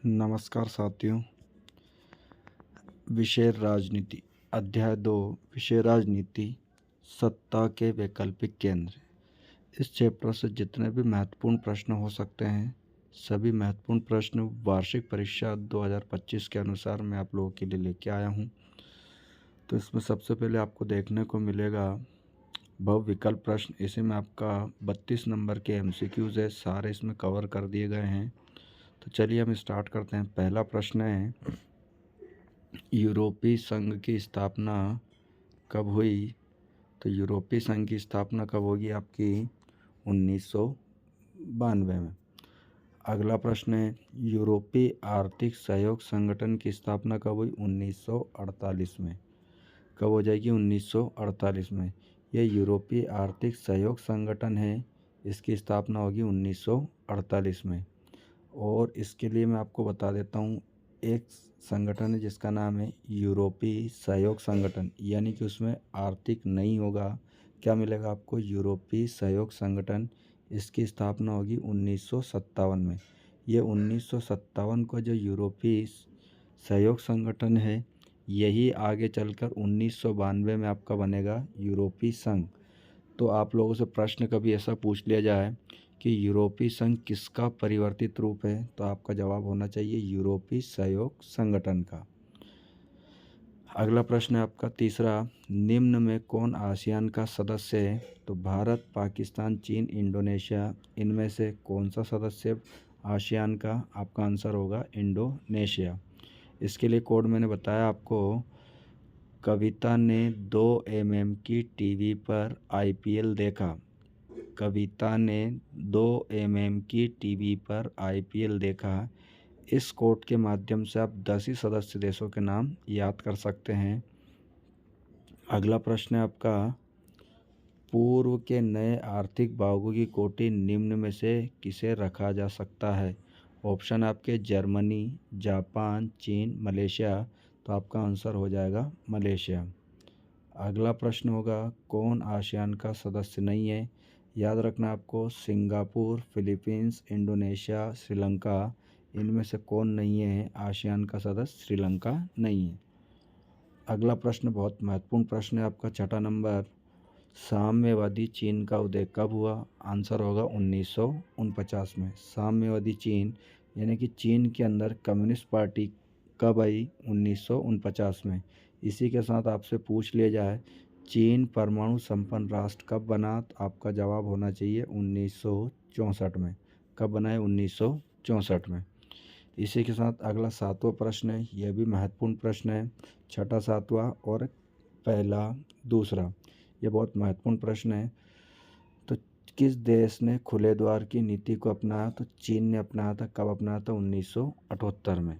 नमस्कार साथियों। विषय राजनीति, अध्याय 2, विषय राजनीति, सत्ता के वैकल्पिक केंद्र। इस चैप्टर से जितने भी महत्वपूर्ण प्रश्न हो सकते हैं, सभी महत्वपूर्ण प्रश्न वार्षिक परीक्षा 2025 के अनुसार मैं आप लोगों के लिए लेके आया हूं। तो इसमें सबसे पहले आपको देखने को मिलेगा बहुविकल्प प्रश्न। इसी में आपका 32 नंबर के MCQs है, सारे इसमें कवर कर दिए गए हैं। तो चलिए हम स्टार्ट करते हैं। पहला प्रश्न है, यूरोपीय संघ की स्थापना कब हुई? तो यूरोपीय संघ की स्थापना कब होगी आपकी? 1992 में। अगला प्रश्न है, यूरोपीय आर्थिक सहयोग संगठन की स्थापना कब हुई? 1948 में। कब हो जाएगी? 1948 में। यह यूरोपीय आर्थिक सहयोग संगठन है, इसकी स्थापना होगी 1948 में। और इसके लिए मैं आपको बता देता हूँ, एक संगठन है जिसका नाम है यूरोपीय सहयोग संगठन, यानी कि उसमें आर्थिक नहीं होगा। क्या मिलेगा आपको? यूरोपीय सहयोग संगठन। इसकी स्थापना होगी 1957 में। ये 1957 को जो यूरोपीय सहयोग संगठन है, यही आगे चलकर 1992 में आपका बनेगा यूरोपीय संघ। तो आप लोगों से प्रश्न कभी ऐसा पूछ लिया जाए कि यूरोपीय संघ किसका परिवर्तित रूप है, तो आपका जवाब होना चाहिए यूरोपीय सहयोग संगठन का। अगला प्रश्न है आपका तीसरा, निम्न में कौन आसियान का सदस्य है? तो भारत, पाकिस्तान, चीन, इंडोनेशिया, इनमें से कौन सा सदस्य आसियान का? आपका आंसर होगा इंडोनेशिया। इसके लिए कोड मैंने बताया आपको। कविता ने 2 mm की टीवी पर IPL देखा। कविता ने 2 mm की टीवी पर IPL देखा। इस कोड के माध्यम से आप 10 ही सदस्य देशों के नाम याद कर सकते हैं। अगला प्रश्न है आपका, पूर्व के नए आर्थिक भागों की कोटि निम्न में से किसे रखा जा सकता है? ऑप्शन आपके जर्मनी, जापान, चीन, मलेशिया। तो आपका आंसर हो जाएगा मलेशिया। अगला प्रश्न होगा, कौन आसियान का सदस्य नहीं है? याद रखना आपको, सिंगापुर, फिलीपींस, इंडोनेशिया, श्रीलंका, इनमें से कौन नहीं है आसियान का सदस्य? श्रीलंका नहीं है। अगला प्रश्न बहुत महत्वपूर्ण प्रश्न है आपका, छठा नंबर, साम्यवादी चीन का उदय कब हुआ? आंसर होगा 1949 में। साम्यवादी चीन यानी कि चीन के अंदर कम्युनिस्ट पार्टी कब आई? 1949 में। इसी के साथ आपसे पूछ लिया जाए, चीन परमाणु संपन्न राष्ट्र कब बना? तो आपका जवाब होना चाहिए 1964 में। कब बना है? 1964 में। इसी के साथ अगला सातवां प्रश्न है, यह भी महत्वपूर्ण प्रश्न है। छठा, सातवां और पहला, दूसरा, ये बहुत महत्वपूर्ण प्रश्न है। तो किस देश ने खुले द्वार की नीति को अपनाया? तो चीन ने अपनाया था। कब अपनाया था? 1978 में।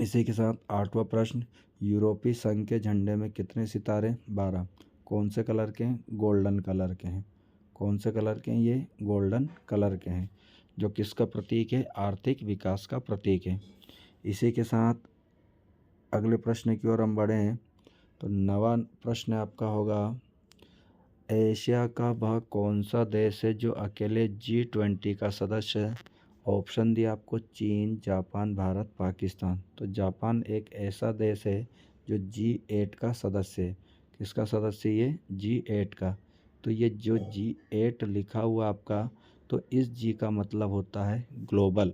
इसी के साथ आठवां प्रश्न, यूरोपीय संघ के झंडे में कितने सितारे? 12। कौन से कलर के हैं? गोल्डन कलर के हैं। कौन से कलर के हैं? ये गोल्डन कलर के हैं, जो किसका प्रतीक है? आर्थिक विकास का प्रतीक है। इसी के साथ अगले प्रश्न की ओर हम बढ़े हैं। तो नवा प्रश्न आपका होगा, एशिया का वह कौन सा देश है जो अकेले G20 का सदस्य है? ऑप्शन दिया आपको, चीन, जापान, भारत, पाकिस्तान। तो जापान एक ऐसा देश है जो G8 का सदस्य है। किसका सदस्य? ये G8 का। तो ये जो G8 लिखा हुआ आपका, तो इस G का मतलब होता है ग्लोबल।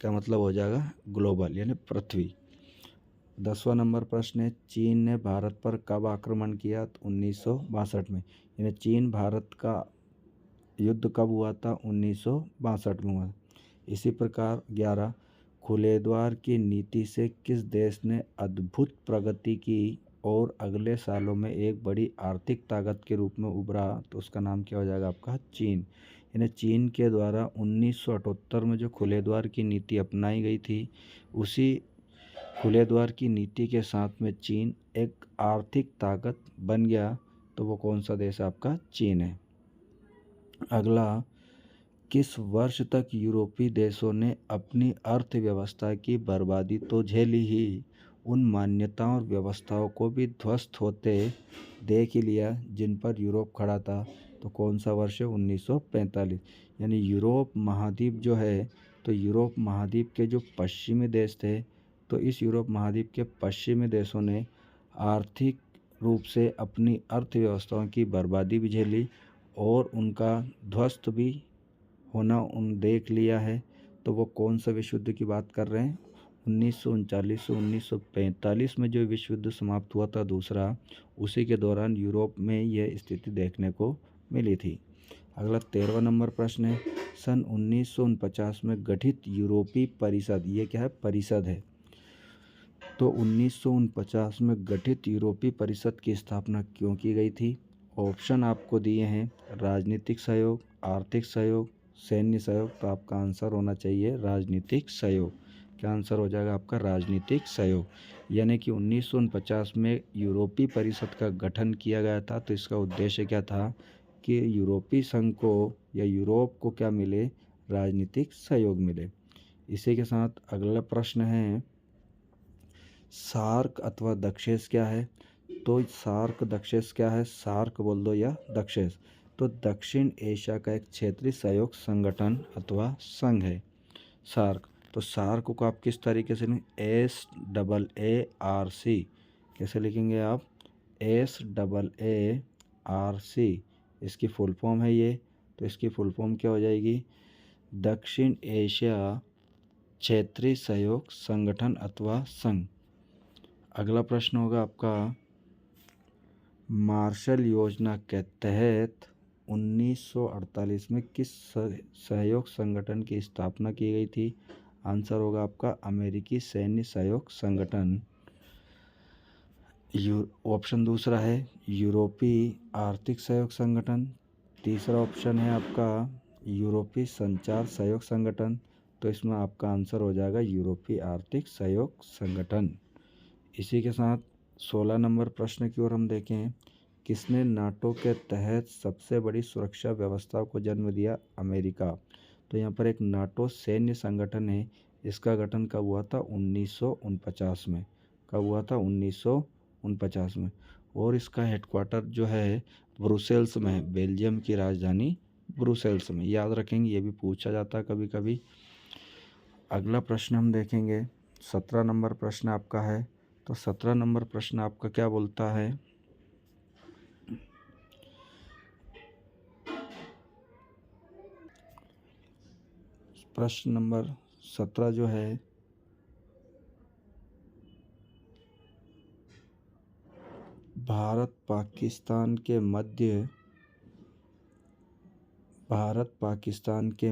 क्या मतलब हो जाएगा? ग्लोबल यानी पृथ्वी। 10वां नंबर प्रश्न है, चीन ने भारत पर कब आक्रमण किया? तो 1962 में। यानी चीन भारत का युद्ध कब हुआ था? 1962 में हुआ। इसी प्रकार 11, खुले द्वार की नीति से किस देश ने अद्भुत प्रगति की और अगले सालों में एक बड़ी आर्थिक ताकत के रूप में उभरा? तो उसका नाम क्या हो जाएगा आपका? चीन। यानी चीन के द्वारा 1978 में जो खुले द्वार की नीति अपनाई गई थी, उसी खुले द्वार की नीति के साथ में चीन एक आर्थिक ताकत बन गया। तो वो कौन सा देश आपका? चीन है। अगला, किस वर्ष तक यूरोपीय देशों ने अपनी अर्थव्यवस्था की बर्बादी तो झेली ही, उन मान्यताओं और व्यवस्थाओं को भी ध्वस्त होते देख ही लिया जिन पर यूरोप खड़ा था? तो कौन सा वर्ष है? 1945। यानी यूरोप महाद्वीप जो है, तो यूरोप महाद्वीप के जो पश्चिमी देश थे, तो इस यूरोप महाद्वीप के पश्चिमी देशों ने आर्थिक रूप से अपनी अर्थव्यवस्थाओं की बर्बादी भी झेली और उनका ध्वस्त भी होना देख लिया है। तो वो कौन सा विश्व युद्ध की बात कर रहे हैं? 1939 से 1945 में जो विश्व युद्ध समाप्त हुआ था दूसरा, उसी के दौरान यूरोप में यह स्थिति देखने को मिली थी। अगला 13वां नंबर प्रश्न है, सन 1949 में गठित यूरोपीय परिषद, ये क्या है? परिषद है। तो 1949 में गठित यूरोपीय परिषद की स्थापना क्यों की गई थी? ऑप्शन आपको दिए हैं, राजनीतिक सहयोग, आर्थिक सहयोग, सैन्य सहयोग। तो आपका आंसर होना चाहिए राजनीतिक सहयोग। क्या आंसर हो जाएगा आपका? राजनीतिक सहयोग। यानी कि 1949 में यूरोपीय परिषद का गठन किया गया था। तो इसका उद्देश्य क्या था कि यूरोपीय संघ को या यूरोप को क्या मिले? राजनीतिक सहयोग मिले। इसी के साथ अगला प्रश्न है, सार्क अथवा दक्षेस क्या है? तो सार्क दक्षेस क्या है? सार्क बोल दो या दक्षेस। तो दक्षिण एशिया का एक क्षेत्रीय सहयोग संगठन अथवा संघ है सार्क। तो सार्क को आप किस तरीके से लिखें? SAARC। कैसे लिखेंगे आप? SAARC। इसकी फुल फॉर्म है ये। तो इसकी फुल फॉर्म क्या हो जाएगी? दक्षिण एशिया क्षेत्रीय सहयोग संगठन अथवा संघ। अगला प्रश्न होगा आपका, मार्शल योजना के तहत 1948 में किस सहयोग संगठन की स्थापना की गई थी? आंसर होगा आपका अमेरिकी सैन्य सहयोग संगठन। ऑप्शन दूसरा है यूरोपीय आर्थिक सहयोग संगठन। तीसरा ऑप्शन है आपका यूरोपीय संचार सहयोग संगठन। तो इसमें आपका आंसर हो जाएगा यूरोपीय आर्थिक सहयोग संगठन। इसी के साथ 16 नंबर प्रश्न की ओर हम देखें, किसने नाटो के तहत सबसे बड़ी सुरक्षा व्यवस्था को जन्म दिया? अमेरिका। तो यहाँ पर एक नाटो सैन्य संगठन है, इसका गठन कब हुआ था? 1949 में। कब हुआ था? 1949 में। और इसका हेडक्वार्टर जो है ब्रुसेल्स में है, बेल्जियम की राजधानी ब्रुसेल्स में। याद रखेंगे, ये भी पूछा जाता है कभी कभी। अगला प्रश्न हम देखेंगे, 17 नंबर प्रश्न आपका है। तो 17 नंबर प्रश्न आपका क्या बोलता है? प्रश्न नंबर 17 जो है, भारत पाकिस्तान के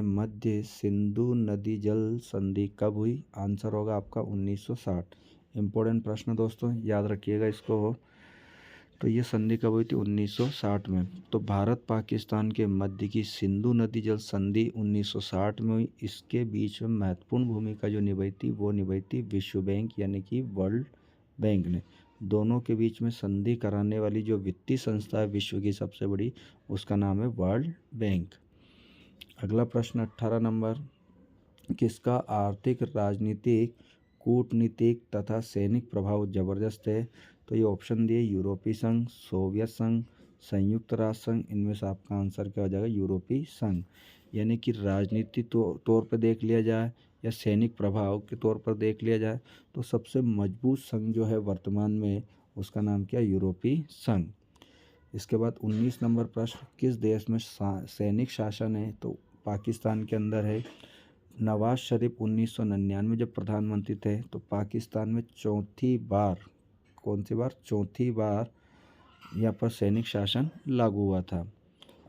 मध्य सिंधु नदी जल संधि कब हुई? आंसर होगा आपका 1960। इम्पोर्टेंट प्रश्न दोस्तों, याद रखिएगा इसको। तो ये संधि कब हुई थी? 1960 में। तो भारत पाकिस्तान के मध्य की सिंधु नदी जल संधि 1960 में हुई। इसके बीच में महत्वपूर्ण भूमिका जो निभाई थी वो निभाई थी विश्व बैंक यानी कि वर्ल्ड बैंक ने। दोनों के बीच में संधि कराने वाली जो वित्तीय संस्था है विश्व की सबसे बड़ी, उसका नाम है वर्ल्ड बैंक। अगला प्रश्न 18 नंबर, किसका आर्थिक, राजनीतिक, कूटनीतिक तथा सैनिक प्रभाव जबरदस्त है? तो ये ऑप्शन दिए, यूरोपीय संघ, सोवियत संघ, संयुक्त राष्ट्र संघ। इनमें से आपका आंसर क्या हो जाएगा? यूरोपीय संघ। यानी कि राजनीति तौर पर देख लिया जाए या सैनिक प्रभाव के तौर पर देख लिया जाए तो सबसे मजबूत संघ जो है वर्तमान में, उसका नाम क्या? यूरोपीय संघ। इसके बाद 19 नंबर प्रश्न, किस देश में सैनिक शासन है? तो पाकिस्तान के अंदर है। नवाज शरीफ 1999 जब प्रधानमंत्री थे तो पाकिस्तान में चौथी बार, कौन सी बार? चौथी बार यहाँ पर सैनिक शासन लागू हुआ था।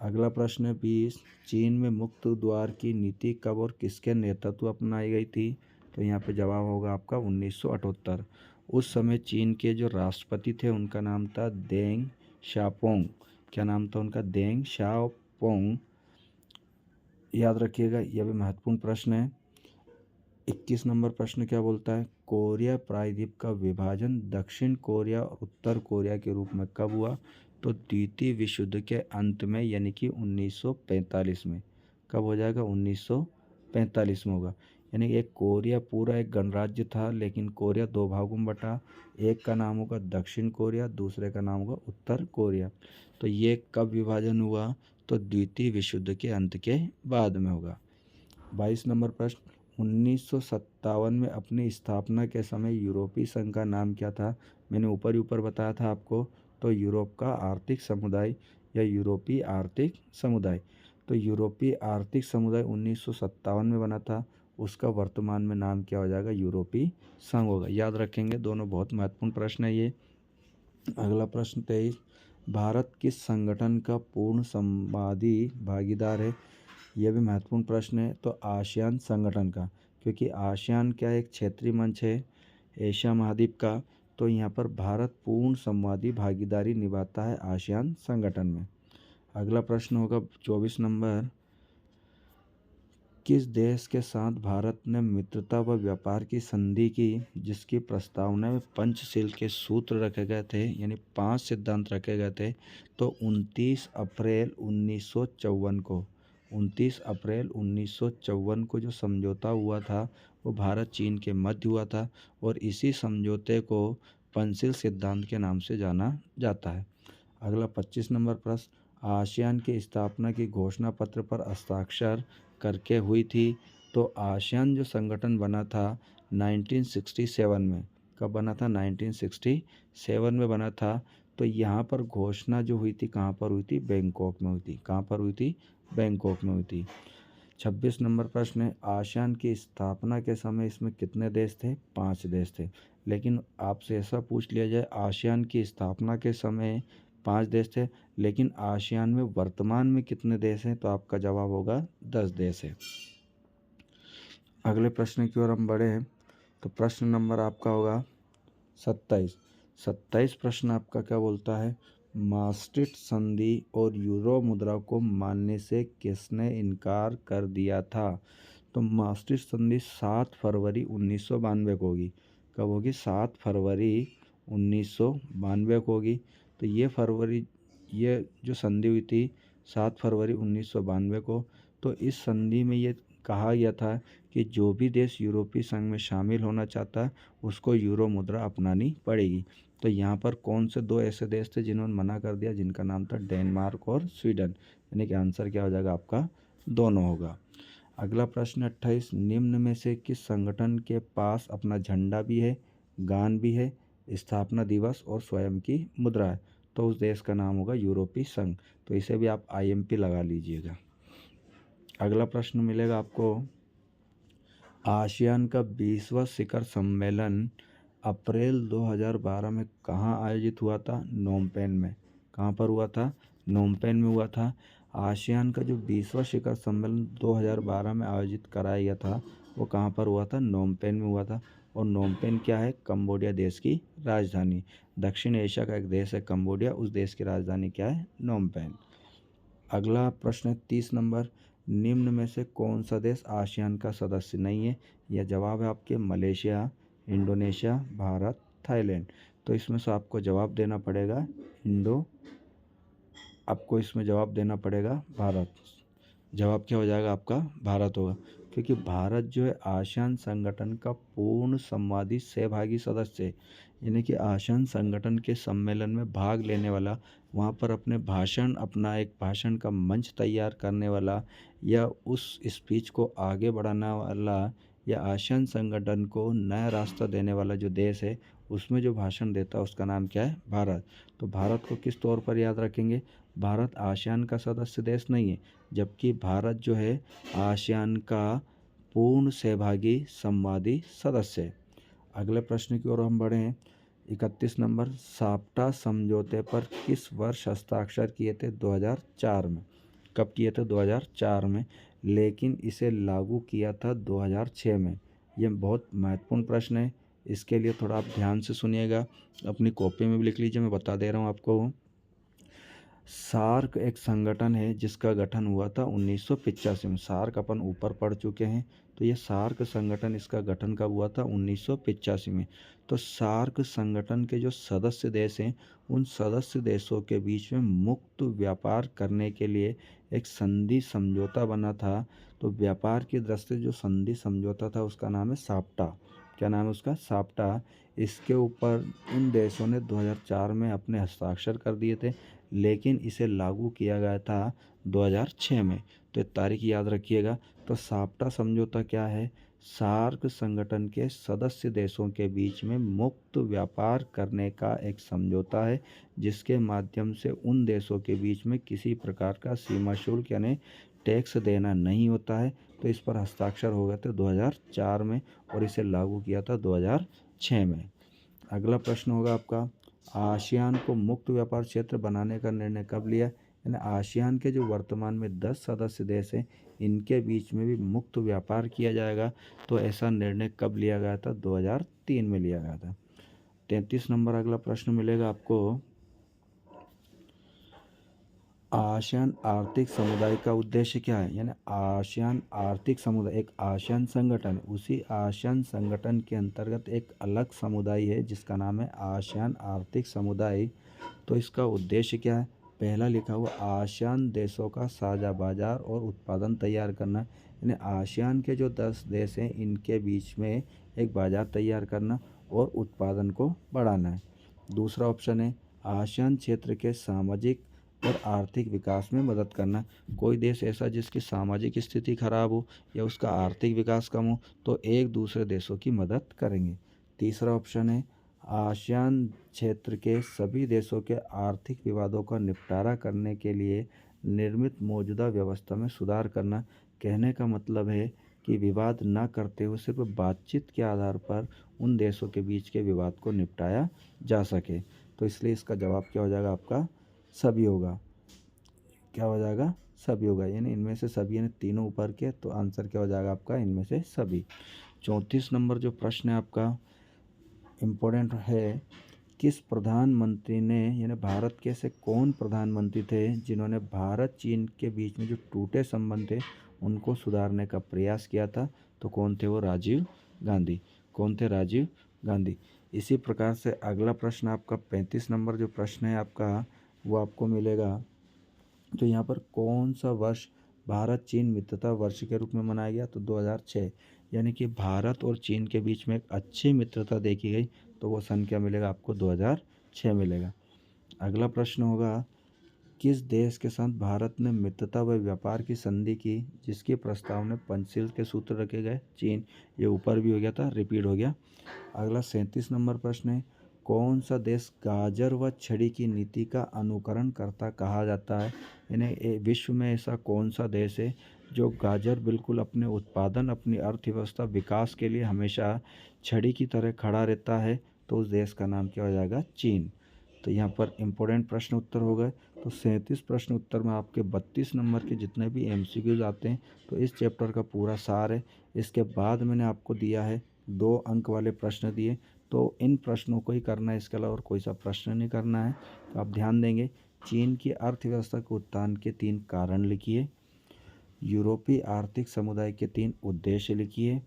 अगला प्रश्न है 20, चीन में मुक्त द्वार की नीति कब और किसके नेतृत्व अपनाई गई थी? तो यहाँ पे जवाब होगा आपका 1978। उस समय चीन के जो राष्ट्रपति थे उनका नाम था देंग शाओपोंग। क्या नाम था उनका? देंग शाओपोंग। याद रखिएगा, यह भी महत्वपूर्ण प्रश्न है। 21 नंबर प्रश्न क्या बोलता है? कोरिया प्रायद्वीप का विभाजन दक्षिण कोरिया और उत्तर कोरिया के रूप में कब हुआ? तो द्वितीय विश्व युद्ध के अंत में यानी कि 1945 में। कब हो जाएगा? 1945 में होगा। यानी एक कोरिया पूरा एक गणराज्य था, लेकिन कोरिया दो भागों में बटा। एक का नाम होगा दक्षिण कोरिया, दूसरे का नाम होगा उत्तर कोरिया। तो ये कब विभाजन हुआ? तो द्वितीय विश्व युद्ध के अंत के बाद में होगा। 22 नंबर प्रश्न, 1957 में अपनी स्थापना के समय यूरोपीय संघ का नाम क्या था? मैंने ऊपर ही ऊपर बताया था आपको। तो यूरोप का आर्थिक समुदाय या यूरोपीय आर्थिक समुदाय। तो यूरोपीय आर्थिक समुदाय 1957 में बना था। उसका वर्तमान में नाम क्या हो जाएगा? यूरोपीय संघ होगा। याद रखेंगे, दोनों बहुत महत्वपूर्ण प्रश्न है ये। अगला प्रश्न 23, भारत किस संगठन का पूर्ण संवादी भागीदार है? यह भी महत्वपूर्ण प्रश्न है। तो आसियान संगठन का, क्योंकि आसियान क्या एक क्षेत्रीय मंच है एशिया महाद्वीप का। तो यहाँ पर भारत पूर्ण संवादी भागीदारी निभाता है आसियान संगठन में। अगला प्रश्न होगा 24 नंबर, किस देश के साथ भारत ने मित्रता व व्यापार की संधि की जिसकी प्रस्तावना में पंचशील के सूत्र रखे गए थे, यानी 5 सिद्धांत रखे गए थे? तो 29 अप्रैल 1954 को 29 अप्रैल 1954 को जो समझौता हुआ था वो भारत चीन के मध्य हुआ था, और इसी समझौते को पंचशील सिद्धांत के नाम से जाना जाता है। अगला 25 नंबर प्रश्न, आसियान की स्थापना की घोषणा पत्र पर हस्ताक्षर करके हुई थी? तो आसियान जो संगठन बना था 1967 में। कब बना था? 1967 में बना था। तो यहाँ पर घोषणा जो हुई थी कहाँ पर हुई थी? बैंकॉक में हुई थी। कहाँ पर हुई थी? बैंकॉक में हुई थी। 26 नंबर प्रश्न है, आसियान की स्थापना के समय इसमें कितने देश थे? 5 देश थे। लेकिन आपसे ऐसा पूछ लिया जाए, आसियान की स्थापना के समय 5 देश थे, लेकिन आसियान में वर्तमान में कितने देश हैं? तो आपका जवाब होगा 10 देश है। अगले प्रश्न की ओर हम बढ़े हैं। तो प्रश्न नंबर आपका होगा 27 प्रश्न आपका क्या बोलता है? मास्ट्रिक्ट संधि और यूरो मुद्रा को मानने से किसने इनकार कर दिया था? तो मास्ट्रिक्ट संधि 7 फरवरी 1992 को होगी। कब होगी? 7 फरवरी 1992 को होगी। तो ये जो संधि हुई थी 7 फरवरी 1992 को। तो इस संधि में ये कहा गया था कि जो भी देश यूरोपीय संघ में शामिल होना चाहता है उसको यूरो मुद्रा अपनानी पड़ेगी। तो यहाँ पर कौन से 2 ऐसे देश थे जिन्होंने मना कर दिया? जिनका नाम था डेनमार्क और स्वीडन। यानी कि आंसर क्या हो जाएगा आपका? दोनों होगा। अगला प्रश्न 28, निम्न में से किस संगठन के पास अपना झंडा भी है, गान भी है, स्थापना दिवस और स्वयं की मुद्रा है? तो उस देश का नाम होगा यूरोपीय संघ। तो इसे भी आप IMP लगा लीजिएगा। अगला प्रश्न मिलेगा आपको, आसियान का 20वां शिखर सम्मेलन अप्रैल 2012 में कहाँ आयोजित हुआ था? नोमपेन में। कहाँ पर हुआ था? नोमपेन में हुआ था। आसियान का जो 20वां शिखर सम्मेलन 2012 में आयोजित कराया गया था वो कहाँ पर हुआ था? नोमपेन में हुआ था। और नोमपेन क्या है? कंबोडिया देश की राजधानी। दक्षिण एशिया का एक देश है कंबोडिया, उस देश की राजधानी क्या है? नोमपेन। अगला प्रश्न 30 नंबर, निम्न में से कौन सा देश आसियान का सदस्य नहीं है? यह जवाब है आपके मलेशिया, इंडोनेशिया, भारत, थाईलैंड। तो इसमें से आपको जवाब देना पड़ेगा आपको इसमें जवाब देना पड़ेगा भारत। जवाब क्या हो जाएगा आपका? भारत होगा, क्योंकि भारत जो है आसियान संगठन का पूर्ण संवादी सहभागी सदस्य है। यानी कि आसियान संगठन के सम्मेलन में भाग लेने वाला, वहाँ पर अपना एक भाषण का मंच तैयार करने वाला, या उस स्पीच को आगे बढ़ाने वाला, या आसियान संगठन को नया रास्ता देने वाला जो देश है उसमें जो भाषण देता है उसका नाम क्या है? भारत। तो भारत को किस तौर पर याद रखेंगे? भारत आसियान का सदस्य देश नहीं है, जबकि भारत जो है आसियान का पूर्ण सहभागी संवादी सदस्य है। अगले प्रश्न की ओर हम बढ़े हैं। 31 नंबर, साप्टा समझौते पर किस वर्ष हस्ताक्षर किए थे? 2004 में। कब किए थे? 2004 में। लेकिन इसे लागू किया था 2006 में। यह बहुत महत्वपूर्ण प्रश्न है, इसके लिए थोड़ा आप ध्यान से सुनिएगा, अपनी कॉपी में भी लिख लीजिए, मैं बता दे रहा हूँ आपको। सार्क एक संगठन है जिसका गठन हुआ था 1985 में। सार्क अपन ऊपर पढ़ चुके हैं। तो ये सार्क संगठन, इसका गठन कब हुआ था? 1985 में। तो सार्क संगठन के जो सदस्य देश हैं उन सदस्य देशों के बीच में मुक्त व्यापार करने के लिए एक संधि समझौता बना था। तो व्यापार की दृष्टि से जो संधि समझौता था उसका नाम है साप्टा। क्या नाम है उसका? साप्टा। इसके ऊपर उन देशों ने 2004 में अपने हस्ताक्षर कर दिए थे, लेकिन इसे लागू किया गया था 2006 में। तो ये तारीख याद रखिएगा। तो साप्टा समझौता क्या है? सार्क संगठन के सदस्य देशों के बीच में मुक्त व्यापार करने का एक समझौता है, जिसके माध्यम से उन देशों के बीच में किसी प्रकार का सीमा शुल्क यानी टैक्स देना नहीं होता है। तो इस पर हस्ताक्षर हो गए थे 2004 में और इसे लागू किया था 2006 में। अगला प्रश्न होगा आपका, आसियान को मुक्त व्यापार क्षेत्र बनाने का निर्णय कब लिया? यानी आसियान के जो वर्तमान में 10 सदस्य देश हैं, इनके बीच में भी मुक्त व्यापार किया जाएगा। तो ऐसा निर्णय कब लिया गया था? 2003 में लिया गया था। 33 नंबर अगला प्रश्न मिलेगा आपको, आसियान आर्थिक समुदाय का उद्देश्य क्या है? यानी आसियान आर्थिक समुदाय एक आसियान संगठन, उसी आसियान संगठन के अंतर्गत एक अलग समुदाय है जिसका नाम है आसियान आर्थिक समुदाय। तो इसका उद्देश्य क्या है? पहला लिखा हुआ, आसियान देशों का साझा बाजार और उत्पादन तैयार करना। यानी आसियान के जो 10 देश हैं, इनके बीच में एक बाजार तैयार करना और उत्पादन को बढ़ाना है। दूसरा ऑप्शन है, आसियान क्षेत्र के सामाजिक और आर्थिक विकास में मदद करना। कोई देश ऐसा जिसकी सामाजिक स्थिति खराब हो या उसका आर्थिक विकास कम हो, तो एक दूसरे देशों की मदद करेंगे। तीसरा ऑप्शन है, आसियान क्षेत्र के सभी देशों के आर्थिक विवादों का निपटारा करने के लिए निर्मित मौजूदा व्यवस्था में सुधार करना। कहने का मतलब है कि विवाद न करते हुए सिर्फ बातचीत के आधार पर उन देशों के बीच के विवाद को निपटाया जा सके। तो इसलिए इसका जवाब क्या हो जाएगा आपका? सभी होगा। क्या हो जाएगा? सभी होगा। यानी इनमें से सभी, यानी तीनों ऊपर के, तो आंसर क्या हो जाएगा आपका? इनमें से सभी। 34 नंबर जो प्रश्न है आपका इम्पोर्टेंट है, किस प्रधानमंत्री ने, यानी भारत के ऐसे कौन प्रधानमंत्री थे जिन्होंने भारत चीन के बीच में जो टूटे संबंध थे उनको सुधारने का प्रयास किया था? तो कौन थे वो? राजीव गांधी। कौन थे? राजीव गांधी। इसी प्रकार से अगला प्रश्न आपका 35 नंबर जो प्रश्न है आपका, वो आपको मिलेगा। तो यहाँ पर कौन सा वर्ष भारत चीन मित्रता वर्ष के रूप में मनाया गया? तो 2006। यानी कि भारत और चीन के बीच में एक अच्छी मित्रता देखी गई, तो वो सन क्या मिलेगा आपको? 2006 मिलेगा। अगला प्रश्न होगा, किस देश के साथ भारत ने मित्रता व व्यापार की संधि की जिसके प्रस्ताव में पंचशील के सूत्र रखे गए? चीन। ये ऊपर भी हो गया था, रिपीट हो गया। अगला 37 नंबर प्रश्न है, कौन सा देश गाजर व छड़ी की नीति का अनुकरण करता कहा जाता है? यानी विश्व में ऐसा कौन सा देश है जो गाजर बिल्कुल अपने उत्पादन, अपनी अर्थव्यवस्था विकास के लिए हमेशा छड़ी की तरह खड़ा रहता है? तो उस देश का नाम क्या हो जाएगा? चीन। तो यहाँ पर इम्पोर्टेंट प्रश्न उत्तर हो गए। तो 37 प्रश्न उत्तर में आपके 32 नंबर के जितने भी MCQs आते हैं, तो इस चैप्टर का पूरा सार है। इसके बाद मैंने आपको दिया है 2 अंक वाले प्रश्न दिए, तो इन प्रश्नों को ही करना है, इसके अलावा और कोई सा प्रश्न नहीं करना है। तो आप ध्यान देंगे, चीन की अर्थव्यवस्था के उत्थान के 3 कारण लिखिए, यूरोपीय आर्थिक समुदाय के 3 उद्देश्य लिखिए।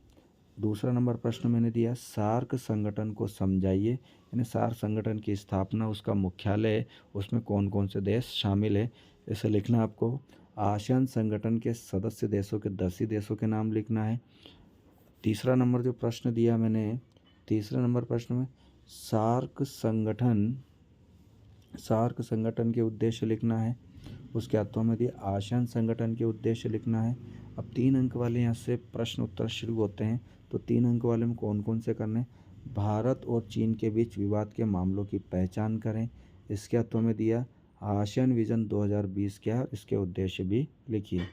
दूसरा नंबर प्रश्न मैंने दिया, सार्क संगठन को समझाइए। यानी सार्क संगठन की स्थापना, उसका मुख्यालय, उसमें कौन कौन से देश शामिल है, ऐसे लिखना आपको। आसियान संगठन के सदस्य देशों के 10 ही देशों के नाम लिखना है। तीसरा नंबर जो प्रश्न दिया मैंने, तीसरे नंबर प्रश्न में सार्क संगठन के उद्देश्य लिखना है। उसके हाथों में दिया आसियान संगठन के उद्देश्य लिखना है। अब 3 अंक वाले यहाँ से प्रश्न उत्तर शुरू होते हैं, तो 3 अंक वाले में कौन कौन से करने? भारत और चीन के बीच विवाद के मामलों की पहचान करें। इसके हाथों में दिया आसियान विजन 2020 क्या है, इसके उद्देश्य भी लिखिए।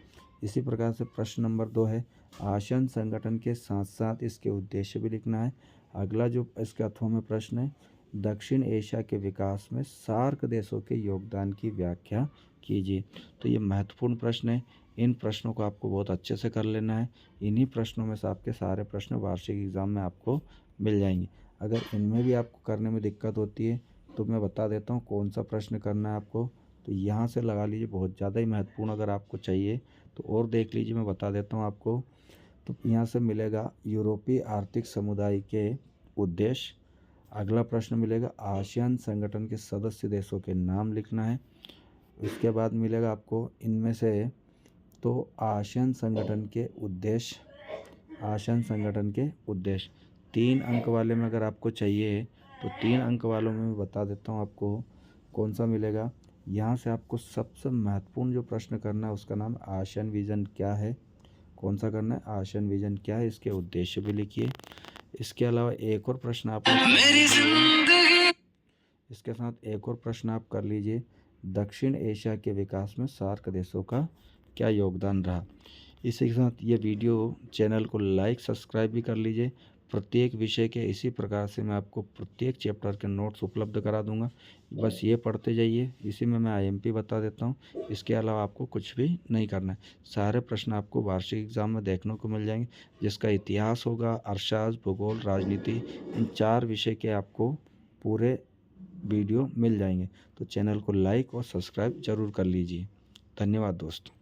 इसी प्रकार से प्रश्न नंबर 2 है, आसियान संगठन के साथ साथ इसके उद्देश्य भी लिखना है। अगला जो इसके हाथों में प्रश्न है, दक्षिण एशिया के विकास में सार्क देशों के योगदान की व्याख्या कीजिए। तो ये महत्वपूर्ण प्रश्न है, इन प्रश्नों को आपको बहुत अच्छे से कर लेना है। इन्हीं प्रश्नों में से आपके सारे प्रश्न वार्षिक एग्ज़ाम में आपको मिल जाएंगे। अगर इनमें भी आपको करने में दिक्कत होती है तो मैं बता देता हूँ कौन सा प्रश्न करना है आपको। तो यहाँ से लगा लीजिए, बहुत ज़्यादा ही महत्वपूर्ण अगर आपको चाहिए तो और देख लीजिए, मैं बता देता हूँ आपको। तो यहाँ से मिलेगा यूरोपीय आर्थिक समुदाय के उद्देश्य। अगला प्रश्न मिलेगा आसियान संगठन के सदस्य देशों के नाम लिखना है। इसके बाद मिलेगा आपको इनमें से, तो आसियान संगठन के उद्देश्य, आसियान संगठन के उद्देश्य 3 अंक वाले में अगर आपको चाहिए तो 3 अंक वालों में मैं बता देता हूँ आपको कौन सा मिलेगा। यहाँ से आपको सबसे महत्वपूर्ण जो प्रश्न करना है उसका नाम आसियान विजन क्या है। कौन सा करना है? आसियान विजन क्या है, इसके उद्देश्य भी लिखिए। इसके अलावा एक और प्रश्न आप इसके साथ एक और प्रश्न आप कर लीजिए, दक्षिण एशिया के विकास में सार्क देशों का क्या योगदान रहा। इसी के साथ ये वीडियो चैनल को लाइक सब्सक्राइब भी कर लीजिए। प्रत्येक विषय के इसी प्रकार से मैं आपको प्रत्येक चैप्टर के नोट्स उपलब्ध करा दूंगा, बस ये पढ़ते जाइए। इसी में मैं आईएमपी बता देता हूँ, इसके अलावा आपको कुछ भी नहीं करना है। सारे प्रश्न आपको वार्षिक एग्जाम में देखने को मिल जाएंगे, जिसका इतिहास होगा, अर्थशास्त्र, भूगोल, राजनीति, इन 4 विषय के आपको पूरे वीडियो मिल जाएंगे। तो चैनल को लाइक और सब्सक्राइब ज़रूर कर लीजिए। धन्यवाद दोस्तों।